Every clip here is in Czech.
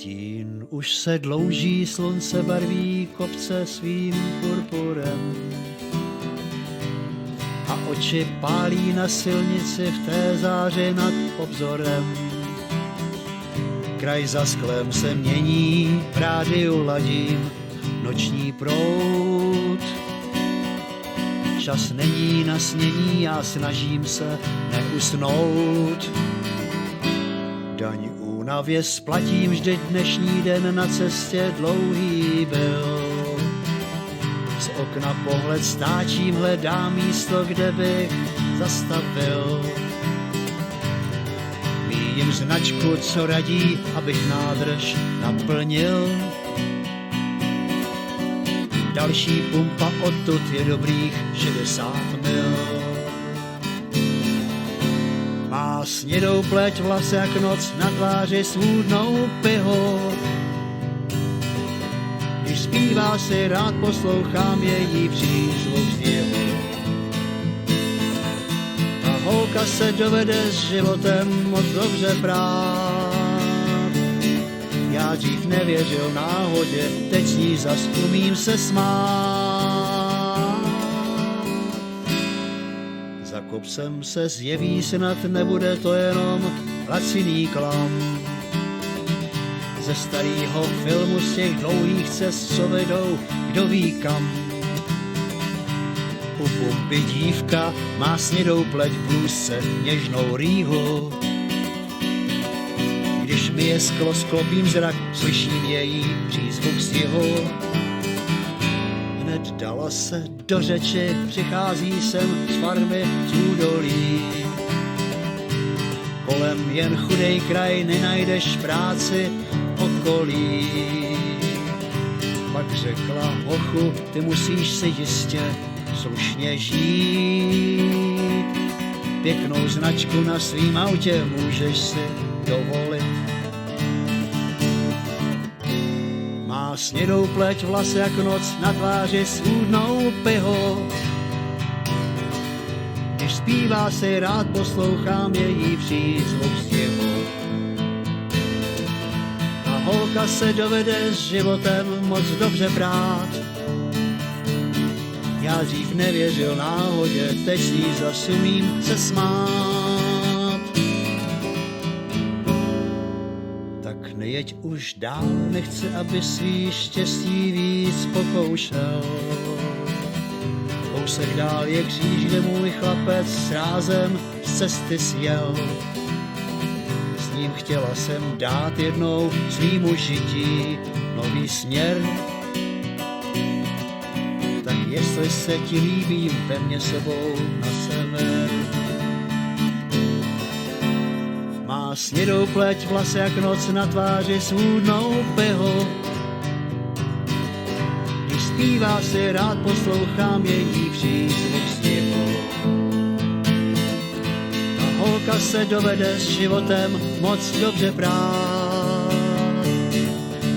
Stín už se dlouží, slunce barví kopce svým purpurem a oči pálí na silnici v té záři nad obzorem. Kraj za sklem se mění, v rádiu ladím noční proud. Čas není na snění, já snažím se neusnout. Daň únavě splatím, vždyť dnešní den na cestě dlouhý byl. Z okna pohled stáčím, hledám místo, kde bych zastavil. Míjím značku, co radí, abych nádrž naplnil. Další pumpa odtud je dobrých 60 mil. Má snědou pleť, vlas jak noc, na tváři svůdnou pihu. Když zpívá si, rád poslouchám její přízvuk zdivu. Ta holka se dovede s životem moc dobře brát. Já dřív nevěřil náhodě, teď s ní zas umím se smát. Za kopcem se zjeví, snad nebude to jenom laciný klam. Ze starého filmu, z těch dlouhých cest, co vedou kdo ví kam. U pumpy dívka má snědou pleť v blůzce, něžnou rýhu. Když mi je sklo, sklopím zrak, slyším její přízvuk stihu. Hned dala se do řeči, přichází sem z farmy z údolí. Kolem jen chudej kraj, nenajdeš práci v okolí. Pak řekla, hochu, ty musíš si jistě slušně žít. Pěknou značku na svým autě můžeš si dovolit. Má snědou pleť, vlas jak noc, na tváři svůdnou pihu. Když zpívá si, rád poslouchám její přízvuk zdivu. Ta holka se dovede s životem moc dobře brát. Já dřív nevěřil náhodě, teď s ní zas umím se smát. Tak nejeď už dál, nechci, aby svý štěstí víc pokoušel. Kousek dál je kříž, kde můj chlapec s rázem z cesty sjel. S ním chtěla jsem dát jednou svýmu žití nový směr. Tak jestli se ti líbím, ve mně sebou na sever. Má snědou pleť, vlas jak noc, na tváři svůdnou pihu. Když zpívá si, rád poslouchám její přízvuk zdivu. Ta holka se dovede s životem moc dobře brát.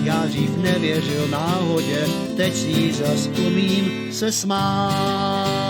Já dřív nevěřil náhodě, teď s ní zas umím se smát.